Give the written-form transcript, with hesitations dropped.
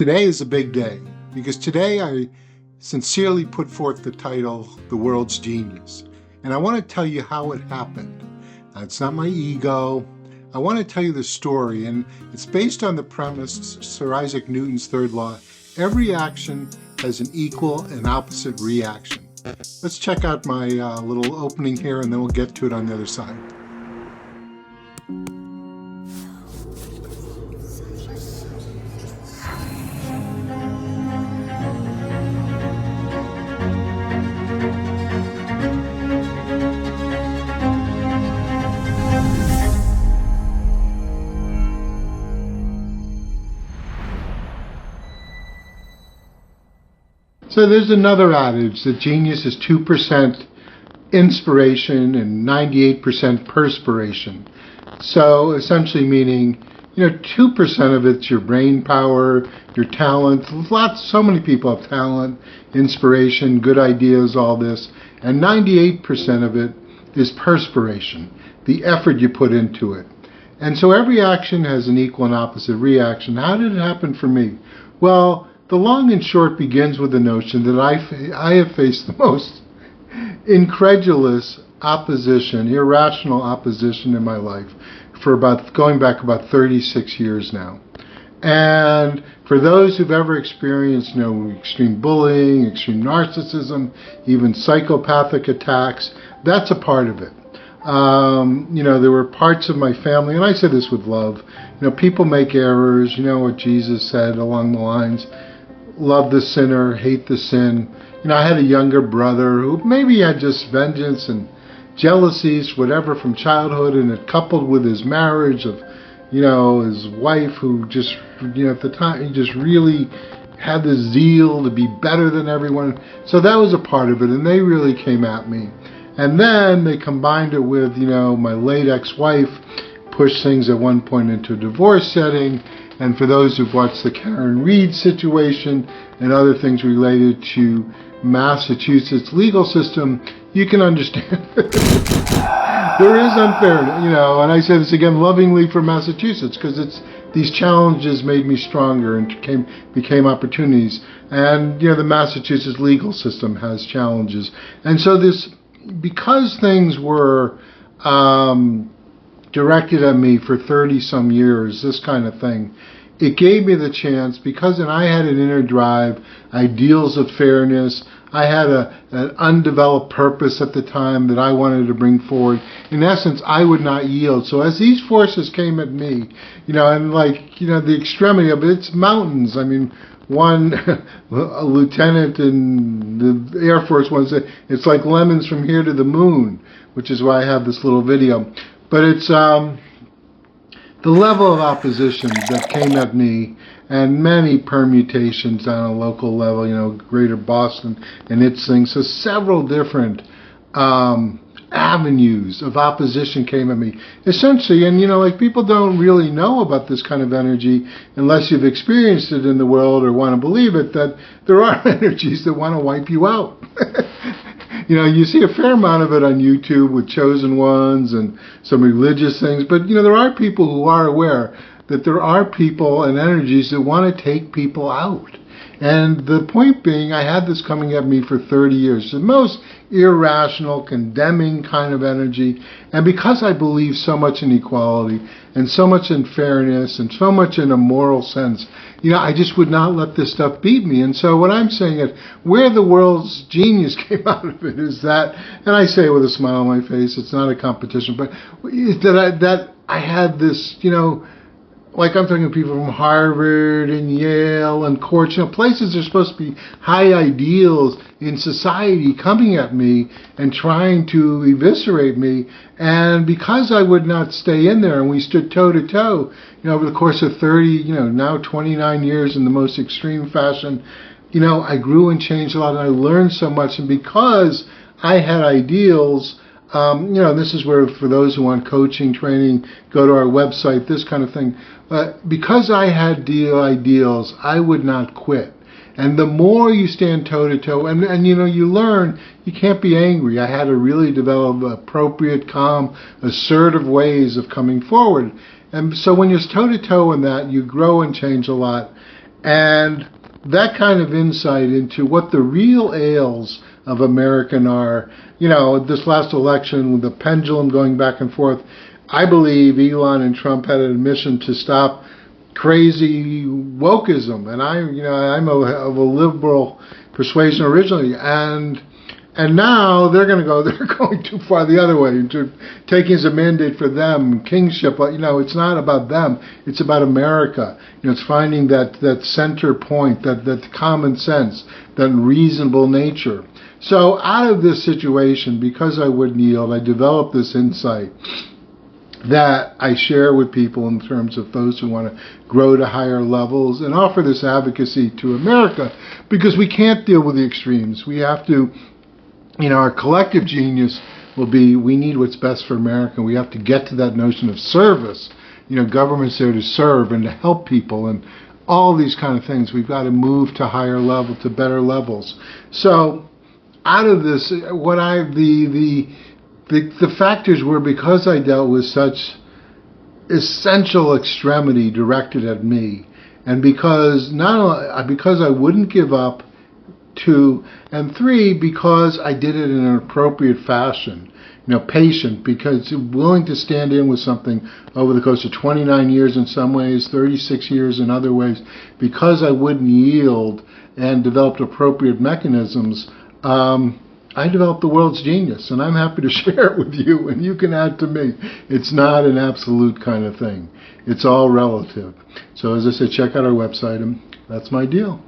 Today is a big day because today I sincerely put forth the title, The World's Genius. And I want to tell you how it happened. It's not my ego. I want to tell you the story, and it's based on the premise, Sir Isaac Newton's third law. Every action has an equal and opposite reaction. Let's check out my little opening here, and then we'll get to it on the other side. So there's another adage that genius is 2% inspiration and 98% perspiration. So essentially meaning, 2% of it's your brain power, your talent. So many people have talent, inspiration, good ideas, all this. And 98% of it is perspiration, the effort you put into it. And so every action has an equal and opposite reaction. How did it happen for me? Well, the long and short begins with the notion that I have faced the most incredulous opposition, irrational opposition in my life for going back about 36 years now. And for those who've ever experienced, extreme bullying, extreme narcissism, even psychopathic attacks, that's a part of it. There were parts of my family, and I say this with love, people make errors, what Jesus said along the lines, love the sinner, hate the sin. I had a younger brother who maybe had just vengeance and jealousies, whatever, from childhood, and it coupled with his marriage of, his wife who just, at the time, he just really had the zeal to be better than everyone. So that was a part of it, and they really came at me. And then they combined it with, my late ex-wife pushed things at one point into a divorce setting. And for those who've watched the Karen Reed situation and other things related to Massachusetts legal system, you can understand there is unfairness, and I say this again lovingly for Massachusetts because these challenges made me stronger and became opportunities. And, the Massachusetts legal system has challenges. And so because things were directed at me for 30-some years, this kind of thing, it gave me the chance, because I had an inner drive, ideals of fairness, I had an undeveloped purpose at the time that I wanted to bring forward. In essence, I would not yield. So as these forces came at me, and the extremity of it, it's mountains. I mean, a lieutenant in the Air Force once said, it's like lemons from here to the moon, which is why I have this little video. But it's the level of opposition that came at me and many permutations on a local level, greater Boston and its things. So several different avenues of opposition came at me. Essentially, and people don't really know about this kind of energy unless you've experienced it in the world or want to believe it, that there are energies that want to wipe you out. You see a fair amount of it on YouTube with chosen ones and some religious things, but there are people who are aware that there are people and energies that want to take people out. And the point being, I had this coming at me for 30 years, the most irrational, condemning kind of energy. And because I believe so much in equality and so much in fairness and so much in a moral sense, I just would not let this stuff beat me. And so what I'm saying is, where the world's genius came out of it is that, and I say it with a smile on my face, it's not a competition, but that I had this, like I'm talking to people from Harvard and Yale and Courts, places that are supposed to be high ideals in society coming at me and trying to eviscerate me. And because I would not stay in there and we stood toe to toe, over the course of 30, now 29 years in the most extreme fashion, I grew and changed a lot and I learned so much. And because I had ideals, this is where, for those who want coaching, training, go to our website, this kind of thing. Because I had ideals, I would not quit. And the more you stand toe-to-toe, and you learn, you can't be angry. I had to really develop appropriate, calm, assertive ways of coming forward. And so when you're toe-to-toe in that, you grow and change a lot. And that kind of insight into what the real ails of American are, this last election with the pendulum going back and forth, I believe Elon and Trump had a mission to stop crazy wokeism. And I'm of a liberal persuasion originally, and now they're going too far the other way, into taking as a mandate for them kingship. It's not about them, it's about America. It's finding that center point, that common sense, that reasonable nature. So out of this situation, because I wouldn't yield, I developed this insight that I share with people in terms of those who want to grow to higher levels, and offer this advocacy to America, because we can't deal with the extremes. We have to, our collective genius will be, we need what's best for America. We have to get to that notion of service. Government's there to serve and to help people, and all these kind of things. We've got to move to higher level, to better levels. So out of this, the factors were, because I dealt with such essential extremity directed at me, and because I wouldn't give up, 2, and 3, because I did it in an appropriate fashion. Patient, because willing to stand in with something over the course of 29 years in some ways, 36 years in other ways, because I wouldn't yield and developed appropriate mechanisms. I developed the world's genius, and I'm happy to share it with you, and you can add to me. It's not an absolute kind of thing. It's all relative. So as I said, check out our website, and that's my deal.